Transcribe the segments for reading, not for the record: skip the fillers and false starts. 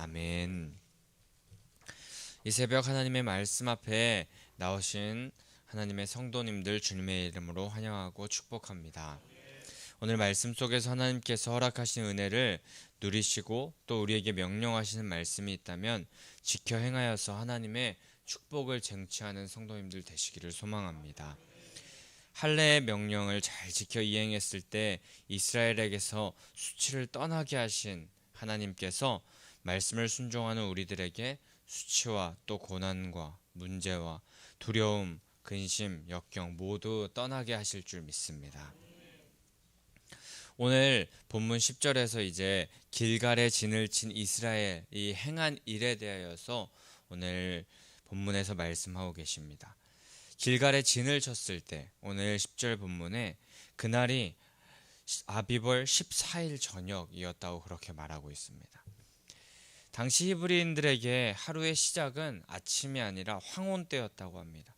아멘. 이 새벽 하나님의 말씀 앞에 나오신 하나님의 성도님들 주님의 이름으로 환영하고 축복합니다. 오늘 말씀 속에서 하나님께서 허락하신 은혜를 누리시고 또 우리에게 명령하시는 말씀이 있다면 지켜 행하여서 하나님의 축복을 쟁취하는 성도님들 되시기를 소망합니다. 할례의 명령을 잘 지켜 이행했을 때 이스라엘에게서 수치를 떠나게 하신 하나님께서 말씀을 순종하는 우리들에게 수치와 또 고난과 문제와 두려움, 근심, 역경 모두 떠나게 하실 줄 믿습니다. 오늘 본문 10절에서 이제 길갈에 진을 친 이스라엘이 행한 일에 대하여서 오늘 본문에서 말씀하고 계십니다. 길갈에 진을 쳤을 때 오늘 10절 본문에 그날이 아비벌 14일 저녁이었다고 그렇게 말하고 있습니다. 당시 히브리인들에게 하루의 시작은 아침이 아니라 황혼 때였다고 합니다.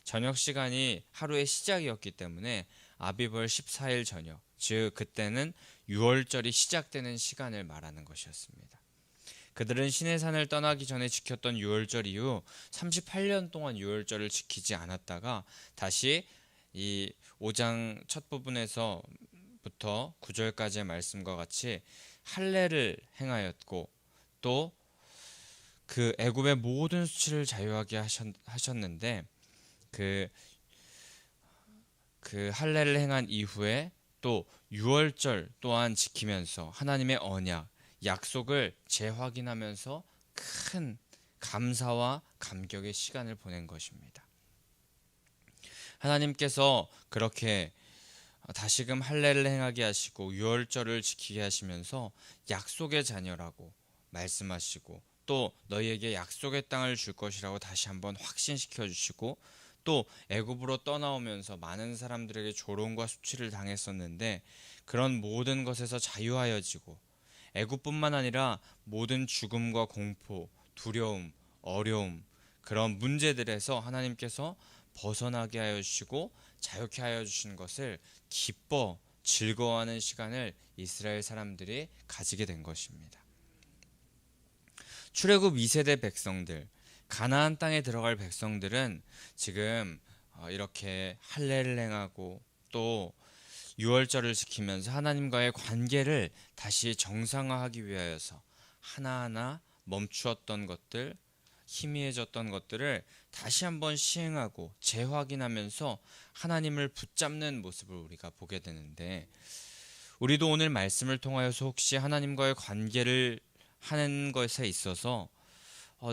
저녁 시간이 하루의 시작이었기 때문에 아비벌 14일 저녁, 즉 그때는 유월절이 시작되는 시간을 말하는 것이었습니다. 그들은 시내산을 떠나기 전에 지켰던 유월절 이후 38년 동안 유월절을 지키지 않았다가 다시 이 5장 첫 부분에서부터 9절까지의 말씀과 같이 할례를 행하였고 또 그 애굽의 모든 수치를 자유하게 하셨는데 그 할례를 행한 이후에 또 유월절 또한 지키면서 하나님의 언약, 약속을 재확인하면서 큰 감사와 감격의 시간을 보낸 것입니다. 하나님께서 그렇게 다시금 할례를 행하게 하시고 유월절을 지키게 하시면서 약속의 자녀라고 말씀하시고 또 너희에게 약속의 땅을 줄 것이라고 다시 한번 확신시켜 주시고 또 애굽으로 떠나오면서 많은 사람들에게 조롱과 수치를 당했었는데 그런 모든 것에서 자유하여지고 애굽뿐만 아니라 모든 죽음과 공포, 두려움, 어려움 그런 문제들에서 하나님께서 벗어나게 하여 주시고 자유케 하여 주신 것을 기뻐 즐거워하는 시간을 이스라엘 사람들이 가지게 된 것입니다. 출애굽 2세대 백성들, 가나안 땅에 들어갈 백성들은 지금 이렇게 할례를 행하고 또 유월절을 지키면서 하나님과의 관계를 다시 정상화하기 위하여서 하나하나 멈추었던 것들, 희미해졌던 것들을 다시 한번 시행하고 재확인하면서 하나님을 붙잡는 모습을 우리가 보게 되는데 우리도 오늘 말씀을 통하여서 혹시 하나님과의 관계를 하는 것에 있어서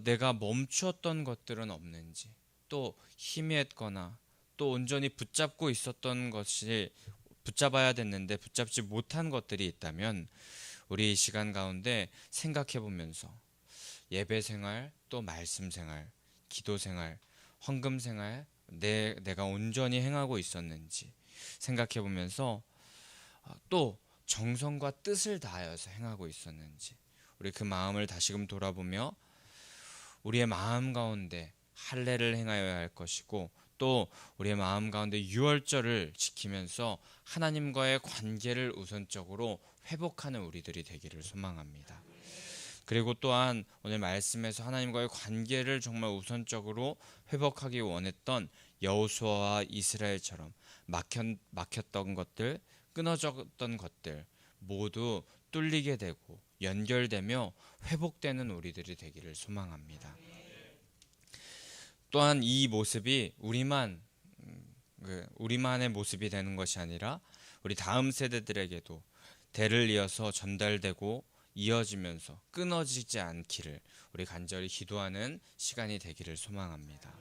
내가 멈추었던 것들은 없는지 또 희미했거나 또 온전히 붙잡고 있었던 것이 붙잡아야 됐는데 붙잡지 못한 것들이 있다면 우리 이 시간 가운데 생각해 보면서 예배 생활 또 말씀 생활 기도 생활 헌금 생활 내가 온전히 행하고 있었는지 생각해 보면서 또 정성과 뜻을 다하여서 행하고 있었는지 우리 그 마음을 다시금 돌아보며 우리의 마음 가운데 할례를 행하여야 할 것이고 또 우리의 마음 가운데 유월절을 지키면서 하나님과의 관계를 우선적으로 회복하는 우리들이 되기를 소망합니다. 그리고 또한 오늘 말씀에서 하나님과의 관계를 정말 우선적으로 회복하기 원했던 여호수아와 이스라엘처럼 막혔던 것들, 끊어졌던 것들 모두 뚫리게 되고 연결되며 회복되는 우리들이 되기를 소망합니다. 또한 이 모습이 우리만의 모습이 되는 것이 아니라 우리 다음 세대들에게도 대를 이어서 전달되고 이어지면서 끊어지지 않기를 우리 간절히 기도하는 시간이 되기를 소망합니다.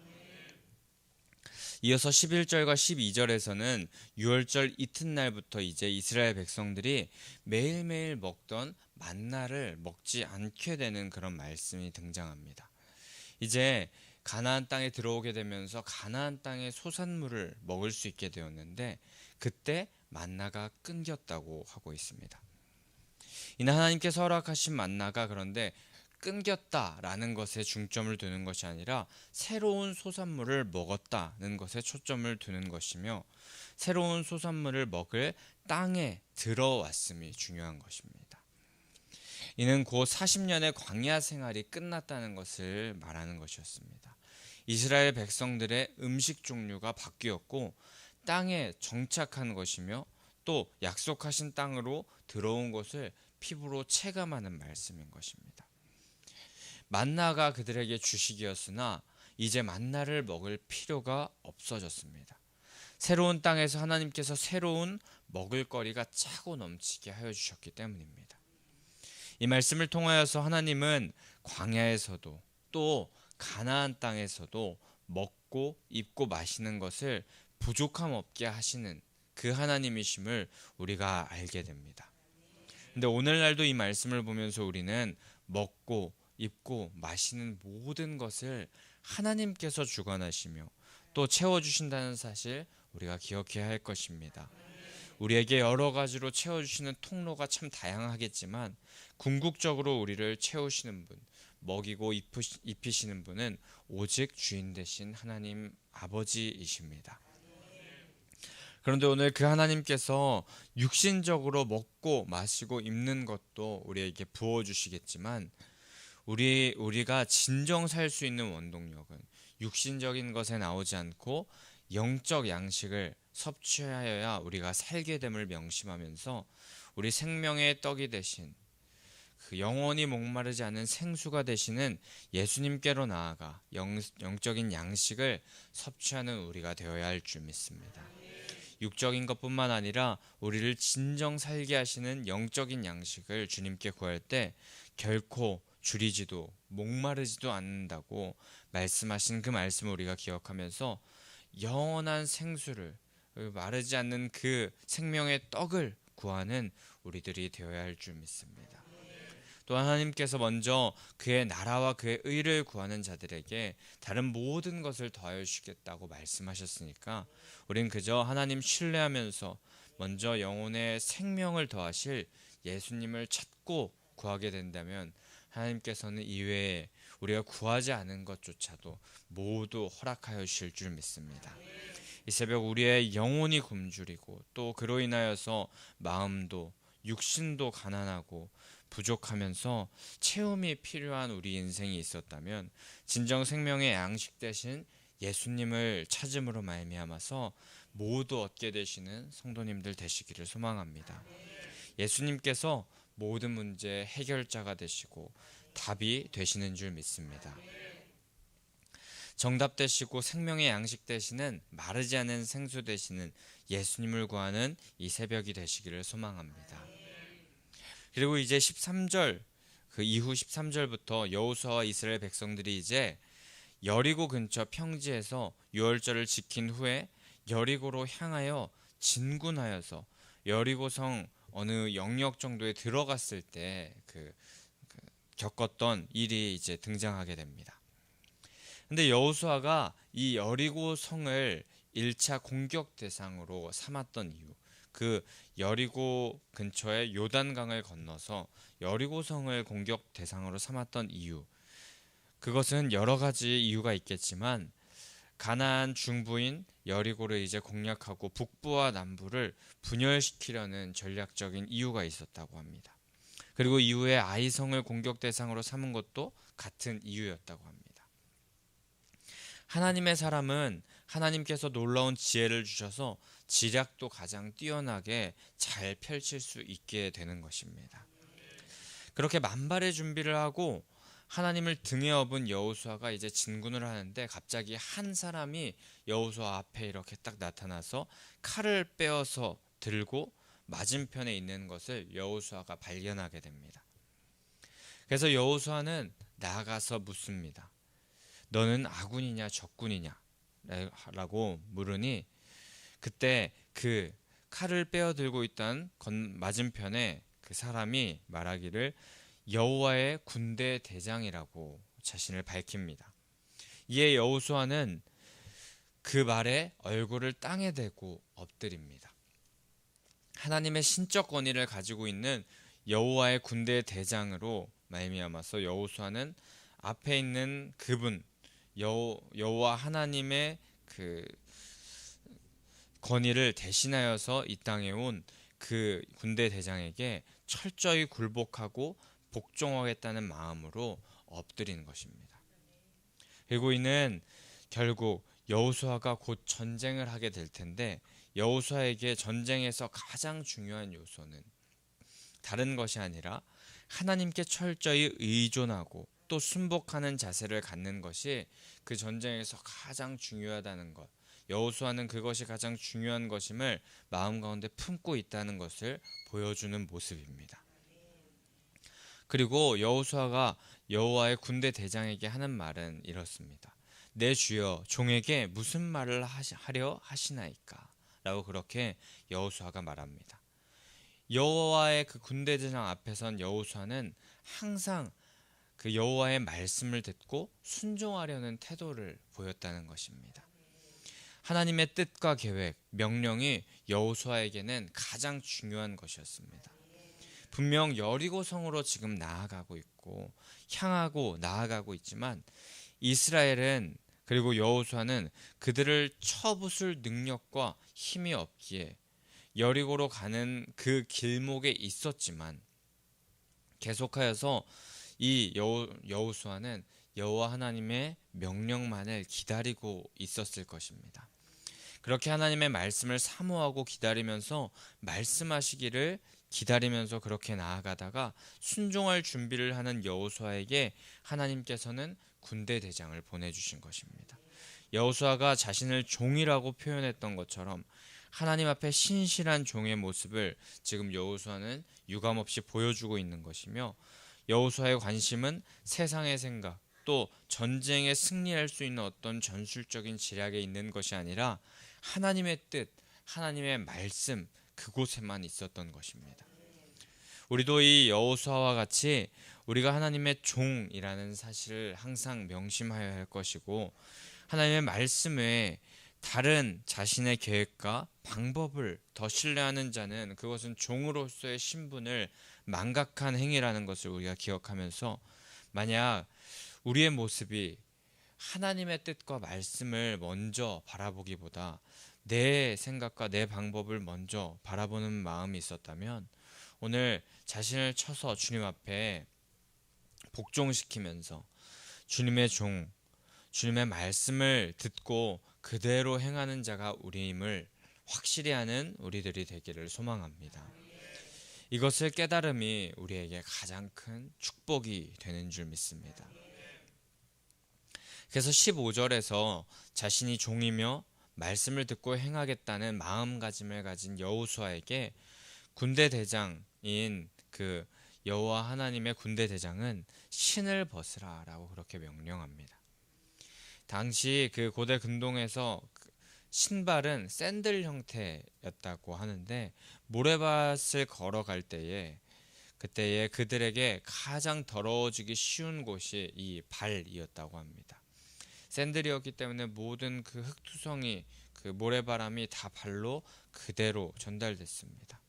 이어서 11절과 12절에서는 유월절 이튿날부터 이제 이스라엘 백성들이 매일매일 먹던 만나를 먹지 않게 되는 그런 말씀이 등장합니다. 이제 가나안 땅에 들어오게 되면서 가나안 땅의 소산물을 먹을 수 있게 되었는데 그때 만나가 끊겼다고 하고 있습니다. 이는 하나님께서 허락하신 만나가 그런데 끊겼다라는 것에 중점을 두는 것이 아니라 새로운 소산물을 먹었다는 것에 초점을 두는 것이며 새로운 소산물을 먹을 땅에 들어왔음이 중요한 것입니다. 이는 곧 40년의 광야 생활이 끝났다는 것을 말하는 것이었습니다. 이스라엘 백성들의 음식 종류가 바뀌었고 땅에 정착한 것이며 또 약속하신 땅으로 들어온 것을 피부로 체감하는 말씀인 것입니다. 만나가 그들에게 주식이었으나 이제 만나를 먹을 필요가 없어졌습니다. 새로운 땅에서 하나님께서 새로운 먹을거리가 차고 넘치게 하여 주셨기 때문입니다. 이 말씀을 통하여서 하나님은 광야에서도 또 가나안 땅에서도 먹고 입고 마시는 것을 부족함 없게 하시는 그 하나님이심을 우리가 알게 됩니다. 근데 오늘날도 이 말씀을 보면서 우리는 먹고 입고 마시는 모든 것을 하나님께서 주관하시며 또 채워주신다는 사실 우리가 기억해야 할 것입니다. 우리에게 여러 가지로 채워주시는 통로가 참 다양하겠지만 궁극적으로 우리를 채우시는 분, 먹이고 입히시는 분은 오직 주인 되신 하나님 아버지이십니다. 그런데 오늘 그 하나님께서 육신적으로 먹고 마시고 입는 것도 우리에게 부어주시겠지만 우리가 진정 살 수 있는 원동력은 육신적인 것에 나오지 않고 영적 양식을 섭취하여야 우리가 살게 됨을 명심하면서 우리 생명의 떡이 되신 그 영원히 목마르지 않은 생수가 되시는 예수님께로 나아가 영적인 양식을 섭취하는 우리가 되어야 할 줄 믿습니다. 육적인 것뿐만 아니라 우리를 진정 살게 하시는 영적인 양식을 주님께 구할 때 결코 줄이지도 목마르지도 않는다고 말씀하신 그 말씀을 우리가 기억하면서 영원한 생수를, 마르지 않는 그 생명의 떡을 구하는 우리들이 되어야 할 줄 믿습니다. 또 하나님께서 먼저 그의 나라와 그의 의를 구하는 자들에게 다른 모든 것을 더하여 주시겠다고 말씀하셨으니까 우린 그저 하나님 신뢰하면서 먼저 영혼의 생명을 더하실 예수님을 찾고 구하게 된다면 하나님께서는 이외에 우리가 구하지 않은 것조차도 모두 허락하여 주실 줄 믿습니다. 이 새벽 우리의 영혼이 굶주리고 또 그로 인하여서 마음도 육신도 가난하고 부족하면서 체험이 필요한 우리 인생이 있었다면 진정 생명의 양식 대신 예수님을 찾음으로 말미암아서 모두 얻게 되시는 성도님들 되시기를 소망합니다. 예수님께서 모든 문제의 해결자가 되시고 답이 되시는 줄 믿습니다. 정답 되시고 생명의 양식 되시는 마르지 않은 생수 되시는 예수님을 구하는 이 새벽이 되시기를 소망합니다. 그리고 이제 13절 그 이후 13절부터 여호수아와 이스라엘 백성들이 이제 여리고 근처 평지에서 유월절을 지킨 후에 여리고로 향하여 진군하여서 여리고성 어느 영역 정도에 들어갔을 때 겪었던 일이 이제 등장하게 됩니다. 근데 여호수아가 이 여리고 성을 1차 공격 대상으로 삼았던 이유, 그 여리고 근처의 요단강을 건너서 여리고 성을 공격 대상으로 삼았던 이유, 그것은 여러 가지 이유가 있겠지만 가나안 중부인 여리고를 이제 공략하고 북부와 남부를 분열시키려는 전략적인 이유가 있었다고 합니다. 그리고 이후에 아이성을 공격 대상으로 삼은 것도 같은 이유였다고 합니다. 하나님의 사람은 하나님께서 놀라운 지혜를 주셔서 지략도 가장 뛰어나게 잘 펼칠 수 있게 되는 것입니다. 그렇게 만발의 준비를 하고 하나님을 등에 업은 여호수아가 이제 진군을 하는데 갑자기 한 사람이 여호수아 앞에 이렇게 딱 나타나서 칼을 빼어서 들고 맞은편에 있는 것을 여호수아가 발견하게 됩니다. 그래서 여호수아는 나아가서 묻습니다. 너는 아군이냐 적군이냐? 라고 물으니 그때 그 칼을 빼어 들고 있던 맞은편에 그 사람이 말하기를 여호와의 군대 대장이라고 자신을 밝힙니다. 이에 여호수아는 그 말에 얼굴을 땅에 대고 엎드립니다. 하나님의 신적 권위를 가지고 있는 여호와의 군대 대장으로 말미암아서 여호수아는 앞에 있는 그분 여호와 하나님의 그 권위를 대신하여서 이 땅에 온 그 군대 대장에게 철저히 굴복하고 복종하겠다는 마음으로 엎드리는 것입니다. 그리고 이는 결국 여호수아가 곧 전쟁을 하게 될 텐데, 여호수아에게 전쟁에서 가장 중요한 요소는 다른 것이 아니라 하나님께 철저히 의존하고 또 순복하는 자세를 갖는 것이 그 전쟁에서 가장 중요하다는 것, 여호수아는 그것이 가장 중요한 것임을 마음 가운데 품고 있다는 것을 보여주는 모습입니다. 그리고 여호수아가 여호와의 군대 대장에게 하는 말은 이렇습니다. 내 주여, 종에게 무슨 말을 하려 하시나이까? 라고 그렇게 여호수아가 말합니다. 여호와의 그 군대 대장 앞에 선 여호수아는 항상 그 여호와의 말씀을 듣고 순종하려는 태도를 보였다는 것입니다. 하나님의 뜻과 계획, 명령이 여호수아에게는 가장 중요한 것이었습니다. 분명 여리고성으로 지금 나아가고 있고 향하고 나아가고 있지만, 이스라엘은, 그리고 여호수아는 그들을 쳐부술 능력과 힘이 없기에 여리고로 가는 그 길목에 있었지만, 계속하여서 이 여호수아는 여호와 하나님의 명령만을 기다리고 있었을 것입니다. 그렇게 하나님의 말씀을 사모하고 기다리면서, 말씀하시기를 기다리면서 그렇게 나아가다가 순종할 준비를 하는 여호수아에게 하나님께서는 군대 대장을 보내주신 것입니다. 여호수아가 자신을 종이라고 표현했던 것처럼 하나님 앞에 신실한 종의 모습을 지금 여호수아는 유감없이 보여주고 있는 것이며, 여호수아의 관심은 세상의 생각, 또 전쟁에 승리할 수 있는 어떤 전술적인 지략에 있는 것이 아니라 하나님의 뜻, 하나님의 말씀, 그곳에만 있었던 것입니다. 우리도 이 여호수아와 같이 우리가 하나님의 종이라는 사실을 항상 명심하여야 할 것이고, 하나님의 말씀 외에 다른 자신의 계획과 방법을 더 신뢰하는 자는 그것은 종으로서의 신분을 망각한 행위라는 것을 우리가 기억하면서, 만약 우리의 모습이 하나님의 뜻과 말씀을 먼저 바라보기보다 내 생각과 내 방법을 먼저 바라보는 마음이 있었다면, 오늘 자신을 쳐서 주님 앞에 복종시키면서 주님의 종, 주님의 말씀을 듣고 그대로 행하는 자가 우리임을 확실히 하는 우리들이 되기를 소망합니다. 이것을 깨달음이 우리에게 가장 큰 축복이 되는 줄 믿습니다. 그래서 15절에서 자신이 종이며 말씀을 듣고 행하겠다는 마음가짐을 가진 여호수아에게 군대 대장인 그 여호와 하나님의 군대 대장은 신을 벗으라라고 그렇게 명령합니다. 당시 그 고대 근동에서 신발은 샌들 형태였다고 하는데, 모래밭을 걸어갈 때에 그때에 그들에게 가장 더러워지기 쉬운 곳이 이 발이었다고 합니다. 샌들이었기 때문에 모든 그 흙투성이, 그 모래바람이 다 발로 그대로 전달됐습니다.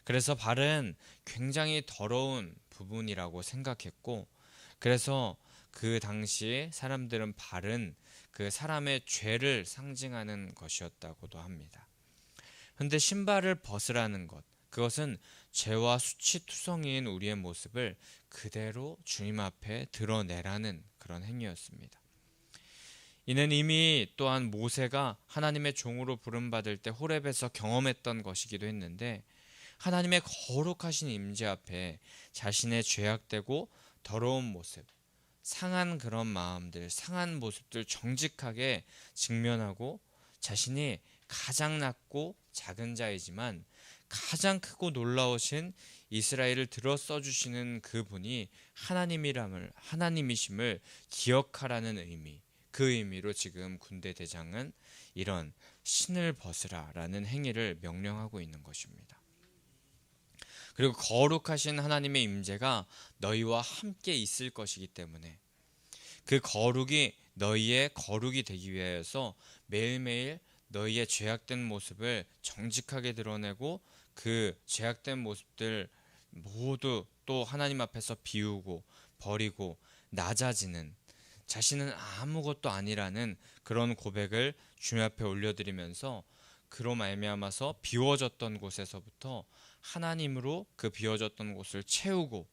그래서 발은 굉장히 더러운 부분이라고 생각했고, 그래서 그 당시 사람들은 발은 그 사람의 죄를 상징하는 것이었다고도 합니다. 그런데 신발을 벗으라는 것, 그것은 죄와 수치투성이인 우리의 모습을 그대로 주님 앞에 드러내라는 그런 행위였습니다. 이는 이미 또한 모세가 하나님의 종으로 부름받을 때 호렙에서 경험했던 것이기도 했는데, 하나님의 거룩하신 임재 앞에 자신의 죄악되고 더러운 모습, 상한 그런 마음들, 상한 모습들 정직하게 직면하고, 자신이 가장 낮고 작은 자이지만 가장 크고 놀라우신 이스라엘을 들어 써주시는 그분이 하나님이심을 기억하라는 의미, 그 의미로 지금 군대 대장은 이런 신을 벗으라라는 행위를 명령하고 있는 것입니다. 그리고 거룩하신 하나님의 임재가 너희와 함께 있을 것이기 때문에 그 거룩이 너희의 거룩이 되기 위하여서 매일매일 너희의 죄악된 모습을 정직하게 드러내고, 그 죄악된 모습들 모두 또 하나님 앞에서 비우고 버리고 낮아지는, 자신은 아무것도 아니라는 그런 고백을 주님 앞에 올려드리면서, 그로 말미암아서 비워졌던 곳에서부터 하나님으로 그 비워졌던 곳을 채우고,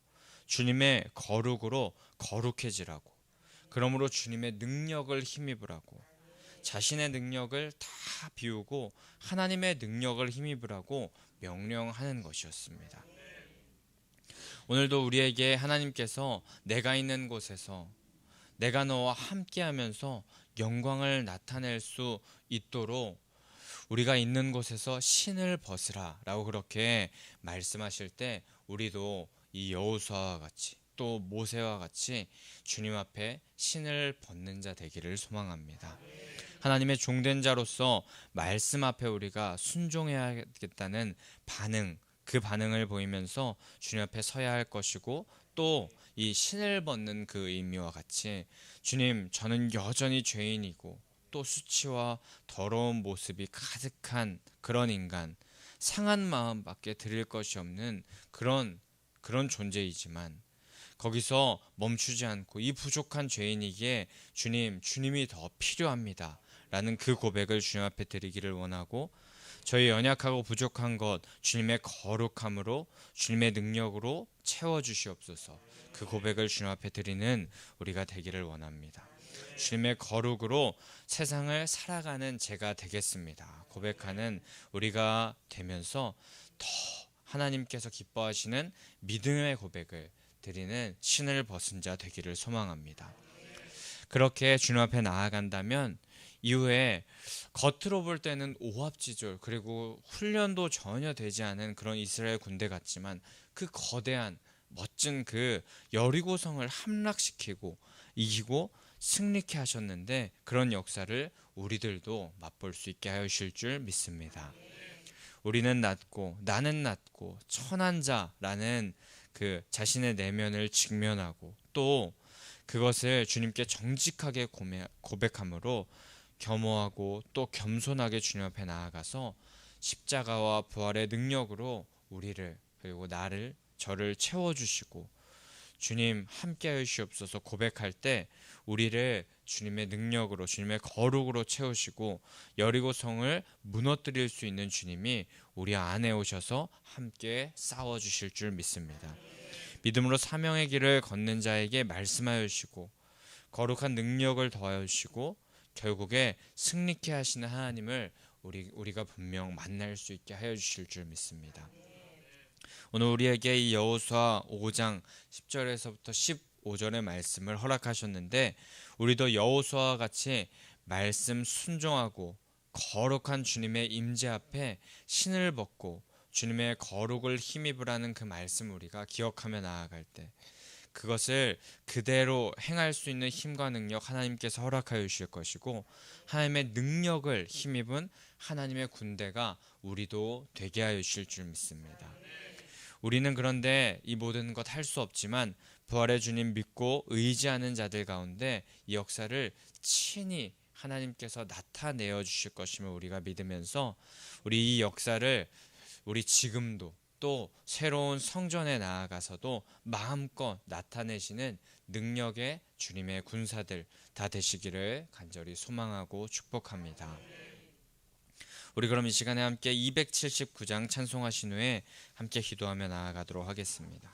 주님의 거룩으로 거룩해지라고, 그러므로 주님의 능력을 힘입으라고, 자신의 능력을 다 비우고 하나님의 능력을 힘입으라고 명령하는 것이었습니다. 오늘도 우리에게 하나님께서 내가 있는 곳에서 내가 너와 함께하면서 영광을 나타낼 수 있도록 우리가 있는 곳에서 신을 벗으라 라고 그렇게 말씀하실 때, 우리도 이 여호수아와 같이 또 모세와 같이 주님 앞에 신을 벗는 자 되기를 소망합니다. 하나님의 종된 자로서 말씀 앞에 우리가 순종해야겠다는 반응, 그 반응을 보이면서 주님 앞에 서야 할 것이고, 또 이 신을 벗는 그 의미와 같이, 주님, 저는 여전히 죄인이고 또 수치와 더러운 모습이 가득한 그런 인간, 상한 마음밖에 드릴 것이 없는 그런 존재이지만, 거기서 멈추지 않고 이 부족한 죄인이기에 주님이 더 필요합니다 라는 그 고백을 주님 앞에 드리기를 원하고, 저희 연약하고 부족한 것 주님의 거룩함으로, 주님의 능력으로 채워주시옵소서, 그 고백을 주님 앞에 드리는 우리가 되기를 원합니다. 주님의 거룩으로 세상을 살아가는 제가 되겠습니다 고백하는 우리가 되면서 더 하나님께서 기뻐하시는 믿음의 고백을 드리는 신을 벗은 자 되기를 소망합니다. 그렇게 주님 앞에 나아간다면 이후에 겉으로 볼 때는 오합지졸, 그리고 훈련도 전혀 되지 않은 그런 이스라엘 군대 같지만, 그 거대한 멋진 그 여리고성을 함락시키고 이기고 승리케 하셨는데, 그런 역사를 우리들도 맛볼 수 있게 하실 줄 믿습니다. 우리는 낮고 나는 낮고 천한 자라는 그 자신의 내면을 직면하고, 또 그것을 주님께 정직하게 고백함으로 겸허하고 또 겸손하게 주님 앞에 나아가서 십자가와 부활의 능력으로 우리를, 그리고 저를 채워주시고 주님 함께 하시옵소서 고백할 때, 우리를 주님의 능력으로, 주님의 거룩으로 채우시고 여리고성을 무너뜨릴 수 있는 주님이 우리 안에 오셔서 함께 싸워주실 줄 믿습니다. 믿음으로 사명의 길을 걷는 자에게 말씀하여 주시고 거룩한 능력을 더하여 주시고 결국에 승리케 하시는 하나님을 우리가 분명 만날 수 있게 하여 주실 줄 믿습니다. 오늘 우리에게 이 여호수아 5장 10절에서부터 15절의 말씀을 허락하셨는데, 우리도 여호수아와 같이 말씀 순종하고 거룩한 주님의 임재 앞에 신을 벗고 주님의 거룩을 힘입으라는 그 말씀 우리가 기억하며 나아갈 때, 그것을 그대로 행할 수 있는 힘과 능력 하나님께서 허락하여 주실 것이고, 하나님의 능력을 힘입은 하나님의 군대가 우리도 되게 하여 주실 줄 믿습니다. 우리는 그런데 이 모든 것 할 수 없지만 부활의 주님 믿고 의지하는 자들 가운데 이 역사를 친히 하나님께서 나타내어 주실 것임을 우리가 믿으면서, 우리 이 역사를 우리 지금도 또 새로운 성전에 나아가서도 마음껏 나타내시는 능력의 주님의 군사들 다 되시기를 간절히 소망하고 축복합니다. 우리 그럼 이 시간에 함께 279장 찬송하신 후에 함께 기도하며 나아가도록 하겠습니다.